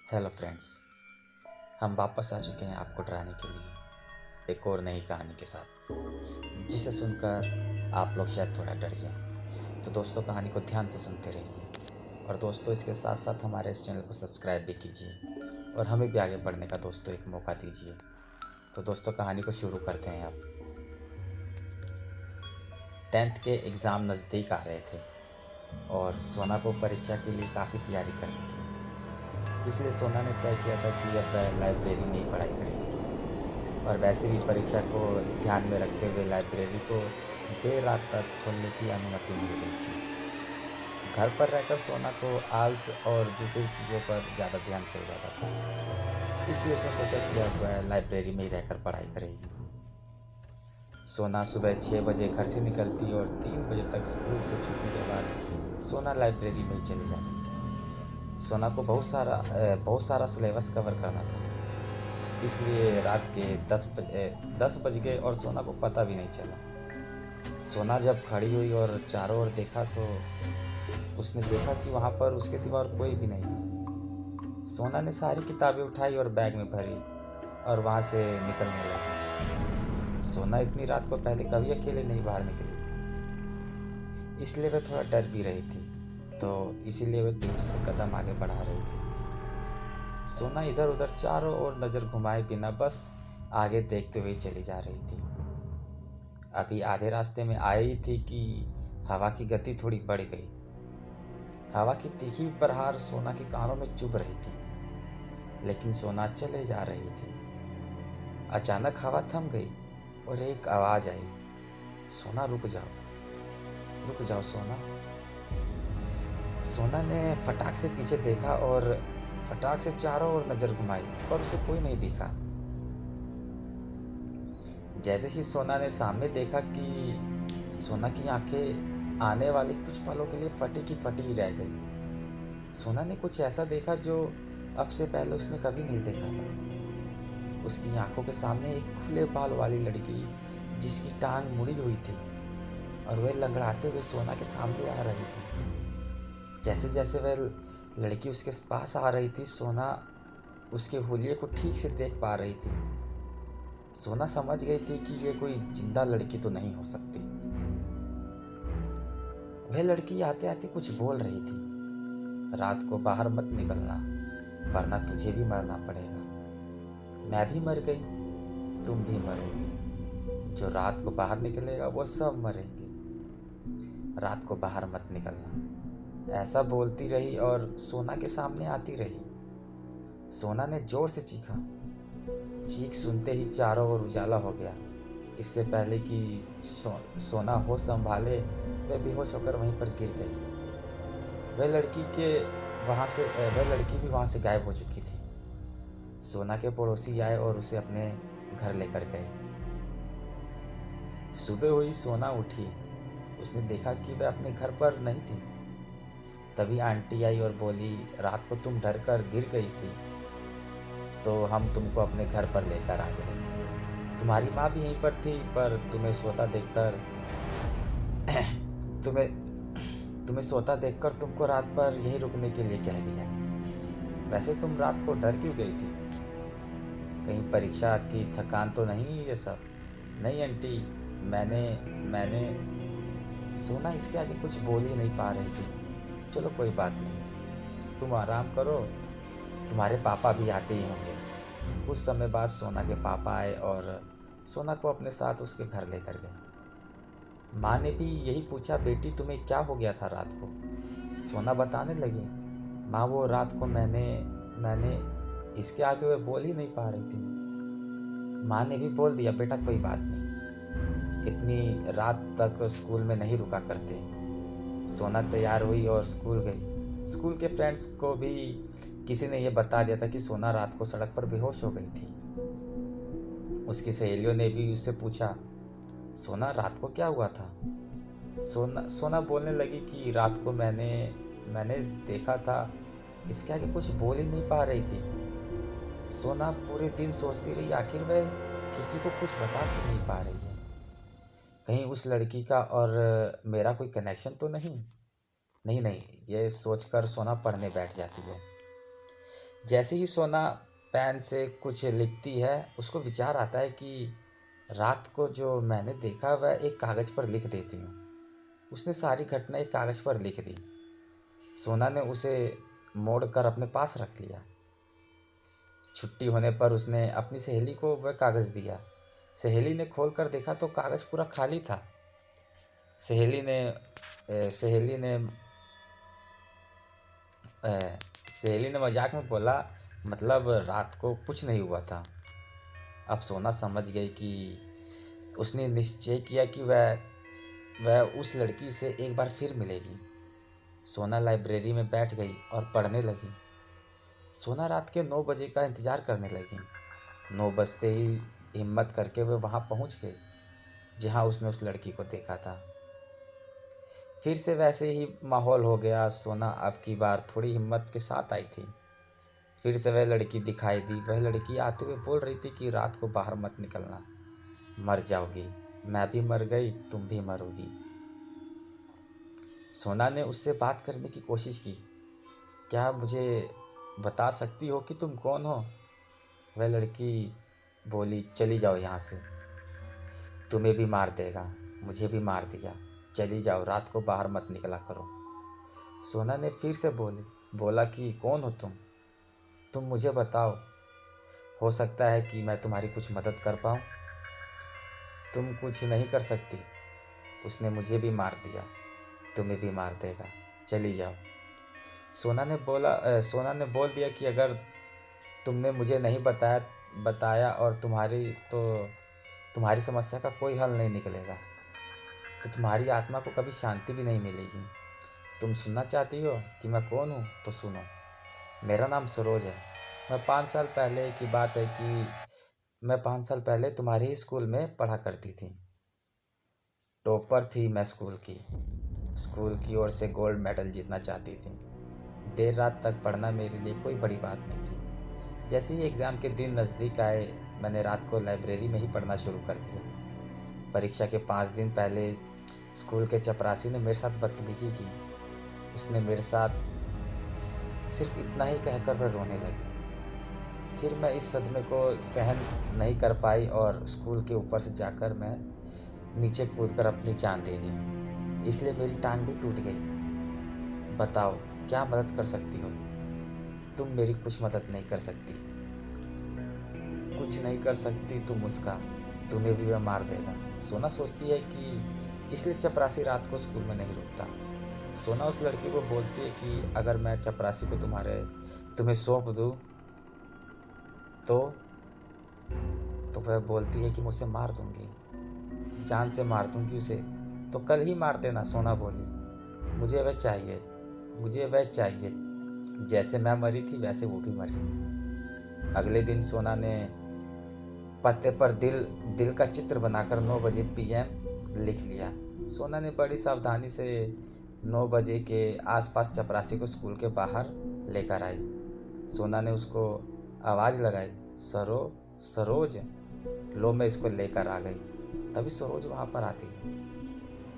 Hello friends, हम वापस आ चुके हैं आपको डराने के लिए एक और नई कहानी के साथ, जिसे सुनकर आप लोग शायद थोड़ा डर जाएं। तो दोस्तों, कहानी को ध्यान से सुनते रहिए और दोस्तों इसके साथ साथ हमारे इस चैनल को सब्सक्राइब भी कीजिए और हमें भी आगे बढ़ने का दोस्तों एक मौका दीजिए। तो दोस्तों, कहानी को शुरू करते हैं अब। 10th के एग्ज़ाम नज़दीक आ रहे थे और सोना को परीक्षा के लिए काफ़ी तैयारी करनी थी। इसलिए सोना ने तय किया था कि अब लाइब्रेरी में ही पढ़ाई करेगी और वैसे भी परीक्षा को ध्यान में रखते हुए लाइब्रेरी को देर रात तक खोलने की अनुमति मिल गई थी। घर पर रहकर सोना को आलस और दूसरी चीज़ों पर ज़्यादा ध्यान चल जाता था, इसलिए उसने सोचा कि अब लाइब्रेरी में ही रहकर पढ़ाई करेगी। सोना सुबह 6 बजे घर से निकलती और 3 बजे तक स्कूल से छूटने के बाद सोना लाइब्रेरी में ही चली जाती। सोना को बहुत सारा सिलेबस कवर करना था, इसलिए रात के 10 बज गए और सोना को पता भी नहीं चला। सोना जब खड़ी हुई और चारों ओर देखा तो उसने देखा कि वहाँ पर उसके सिवा और कोई भी नहीं है। सोना ने सारी किताबें उठाई और बैग में भरी और वहाँ से निकलने लगी। सोना इतनी रात को पहले कभी अकेले नहीं बाहर निकली, इसलिए वह थोड़ा डर भी रही थी, तो इसीलिए वह तेजी से कदम आगे बढ़ा रही थी। सोना इधर उधर चारों ओर नजर घुमाए बिना बस आगे देखते हुए चली जा रही थी। अभी आधे रास्ते में आई थी कि हवा की गति थोड़ी बढ़ गई। हवा की तीखी बरहार सोना के कानों में चुभ रही थी, लेकिन सोना चले जा रही थी। अचानक हवा थम गई और एक आवाज आई, सोना रुक जाओ सोना। सोना ने फटाक से पीछे देखा और फटाक से चारों ओर नजर घुमाई, पर उसे कोई नहीं दिखा। जैसे ही सोना ने सामने देखा कि सोना की आंखें आने वाली कुछ पलों के लिए फटी की फटी ही रह गई। सोना ने कुछ ऐसा देखा जो अब से पहले उसने कभी नहीं देखा था। उसकी आंखों के सामने एक खुले बाल वाली लड़की, जिसकी टांग मुड़ी हुई थी और वह लंगड़ाते हुए सोना के सामने आ रही थी। जैसे जैसे वह लड़की उसके पास आ रही थी, सोना उसके हुलिये को ठीक से देख पा रही थी। सोना समझ गई थी कि ये कोई जिंदा लड़की तो नहीं हो सकती। वह लड़की आते आते कुछ बोल रही थी, रात को बाहर मत निकलना, वरना तुझे भी मरना पड़ेगा। मैं भी मर गई, तुम भी मरोगे। जो रात को बाहर निकलेगा वो सब मरेंगे। रात को बाहर मत निकलना। ऐसा बोलती रही और सोना के सामने आती रही। सोना ने जोर से चीखा। चीख सुनते ही चारों ओर उजाला हो गया। इससे पहले कि सोना होश संभाले, वह बेहोश होकर वहीं पर गिर गई। वह लड़की भी वहां से गायब हो चुकी थी। सोना के पड़ोसी आए और उसे अपने घर लेकर गए। सुबह हुई, सोना उठी। उसने देखा कि वह अपने घर पर नहीं थी। तभी आंटी आई और बोली, रात को तुम डर कर गिर गई थी, तो हम तुमको अपने घर पर लेकर आ गए। तुम्हारी माँ भी यहीं पर थी, पर तुम्हें सोता देखकर तुमको रात भर यहीं रुकने के लिए कह दिया। वैसे तुम रात को डर क्यों गई थी? कहीं परीक्षा की थकान तो नहीं ये सब? नहीं आंटी, मैंने सोना इसके आगे कुछ बोल ही नहीं पा रही थी। चलो कोई बात नहीं, तुम आराम करो, तुम्हारे पापा भी आते ही होंगे। कुछ समय बाद सोना के पापा आए और सोना को अपने साथ उसके घर लेकर गए। माँ ने भी यही पूछा, बेटी तुम्हें क्या हो गया था रात को? सोना बताने लगी, माँ वो रात को मैंने इसके आगे वह बोल ही नहीं पा रही थी। माँ ने भी बोल दिया, बेटा कोई बात नहीं, इतनी रात तक स्कूल में नहीं रुका करते। सोना तैयार हुई और स्कूल गई। स्कूल के फ्रेंड्स को भी किसी ने यह बता दिया था कि सोना रात को सड़क पर बेहोश हो गई थी। उसकी सहेलियों ने भी उससे पूछा, सोना रात को क्या हुआ था? सोना बोलने लगी कि रात को मैंने देखा था, इसके आगे कुछ बोल ही नहीं पा रही थी। सोना पूरे दिन सोचती रही, आखिर वह किसी को कुछ बता क्यों नहीं पा रही है। कहीं उस लड़की का और मेरा कोई कनेक्शन तो नहीं। नहीं, ये सोचकर सोना पढ़ने बैठ जाती है। जैसे ही सोना पेन से कुछ लिखती है, उसको विचार आता है कि रात को जो मैंने देखा वह एक कागज़ पर लिख देती हूँ। उसने सारी घटना एक कागज़ पर लिख दी। सोना ने उसे मोड़ कर अपने पास रख लिया। छुट्टी होने पर उसने अपनी सहेली को वह कागज़ दिया। सहेली ने खोल कर देखा तो कागज़ पूरा खाली था। सहेली ने सहेली ने सहेली ने मजाक में बोला, मतलब रात को कुछ नहीं हुआ था। अब सोना समझ गई कि उसने निश्चय किया कि वह उस लड़की से एक बार फिर मिलेगी। सोना लाइब्रेरी में बैठ गई और पढ़ने लगी। सोना रात के 9 बजे का इंतज़ार करने लगी। 9 बजते ही हिम्मत करके वह वहाँ पहुँच गई जहाँ उसने उस लड़की को देखा था। फिर से वैसे ही माहौल हो गया। सोना अब की बार थोड़ी हिम्मत के साथ आई थी। फिर से वह लड़की दिखाई दी। वह लड़की आते हुए बोल रही थी कि रात को बाहर मत निकलना, मर जाओगी। मैं भी मर गई, तुम भी मरोगी। सोना ने उससे बात करने की कोशिश की। क्या मुझे बता सकती हो कि तुम कौन हो? वह लड़की बोली, चली जाओ यहाँ से, तुम्हें भी मार देगा, मुझे भी मार दिया। चली जाओ, रात को बाहर मत निकला करो। सोना ने फिर से बोला कि कौन हो तुम मुझे बताओ, हो सकता है कि मैं तुम्हारी कुछ मदद कर पाऊँ। तुम कुछ नहीं कर सकती, उसने मुझे भी मार दिया, तुम्हें भी मार देगा, चली जाओ। सोना ने बोल दिया कि अगर तुमने मुझे नहीं बताया और तुम्हारी समस्या का कोई हल नहीं निकलेगा, तो तुम्हारी आत्मा को कभी शांति भी नहीं मिलेगी। तुम सुनना चाहती हो कि मैं कौन हूँ? तो सुनो। मेरा नाम सरोज है। मैं 5 साल पहले की बात है कि मैं 5 साल पहले तुम्हारे ही स्कूल में पढ़ा करती थी। टॉपर थी मैं स्कूल की ओर से गोल्ड मेडल जीतना चाहती थी। देर रात तक पढ़ना मेरे लिए कोई बड़ी बात नहीं थी। जैसे ही एग्ज़ाम के दिन नज़दीक आए, मैंने रात को लाइब्रेरी में ही पढ़ना शुरू कर दिया। परीक्षा के 5 दिन पहले स्कूल के चपरासी ने मेरे साथ बदतमीजी की। उसने मेरे साथ सिर्फ इतना ही कहकर वह रोने लगी। फिर मैं इस सदमे को सहन नहीं कर पाई और स्कूल के ऊपर से जाकर मैं नीचे कूदकर अपनी जान दे दी। इसलिए मेरी टांग भी टूट गई। बताओ, क्या मदद कर सकती हो? तुम मेरी कुछ मदद नहीं कर सकती। कुछ नहीं कर सकती तुम उसका, तुम्हें भी वह मार देगा। सोना सोचती है कि इसलिए चपरासी रात को स्कूल में नहीं रुकता। सोना उस लड़की को बोलती है कि अगर मैं चपरासी को तुम्हें सौंप दूँ तो वह बोलती है कि मैं उसे मार दूंगी, जान से मार दूंगी उसे। तो कल ही मार देना, सोना बोली। मुझे वह चाहिए, मुझे वह चाहिए। जैसे मैं मरी थी वैसे वो भी मरी। अगले दिन सोना ने पत्ते पर दिल का चित्र बनाकर 9 बजे PM लिख लिया। सोना ने बड़ी सावधानी से 9 बजे के आसपास चपरासी को स्कूल के बाहर लेकर आई। सोना ने उसको आवाज़ लगाई, सरोज, लो मैं इसको लेकर आ गई। तभी सरोज वहाँ पर आती है।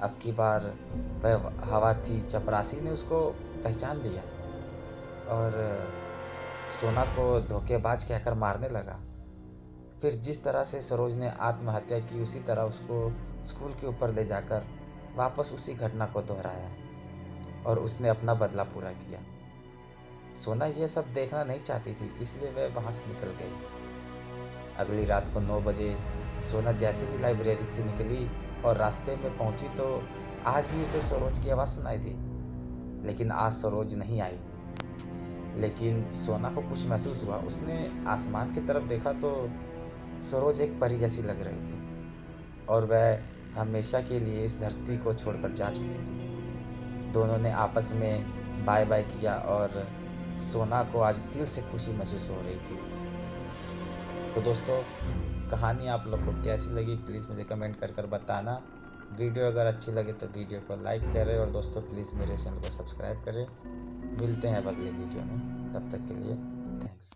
अब की बार वह हवा थी। चपरासी ने उसको पहचान लिया और सोना को धोखेबाज कहकर मारने लगा। फिर जिस तरह से सरोज ने आत्महत्या की, उसी तरह उसको स्कूल के ऊपर ले जाकर वापस उसी घटना को दोहराया और उसने अपना बदला पूरा किया। सोना यह सब देखना नहीं चाहती थी, इसलिए वह वहाँ से निकल गई। अगली रात को 9 बजे सोना जैसे ही लाइब्रेरी से निकली और रास्ते में पहुंची तो आज भी उसे सरोज की आवाज़ सुनाई दी। लेकिन आज सरोज नहीं आई। लेकिन सोना को कुछ महसूस हुआ। उसने आसमान की तरफ देखा तो सरोज एक परी जैसी लग रही थी और वह हमेशा के लिए इस धरती को छोड़कर जा चुकी थी। दोनों ने आपस में बाय बाय किया और सोना को आज दिल से खुशी महसूस हो रही थी। तो दोस्तों, कहानी आप लोग को कैसी लगी प्लीज़ मुझे कमेंट कर बताना। वीडियो अगर अच्छी लगे तो वीडियो को लाइक करें और दोस्तों प्लीज़ मेरे चैनल को सब्सक्राइब करें। मिलते हैं अब अगले वीडियो में, तब तक के लिए थैंक्स।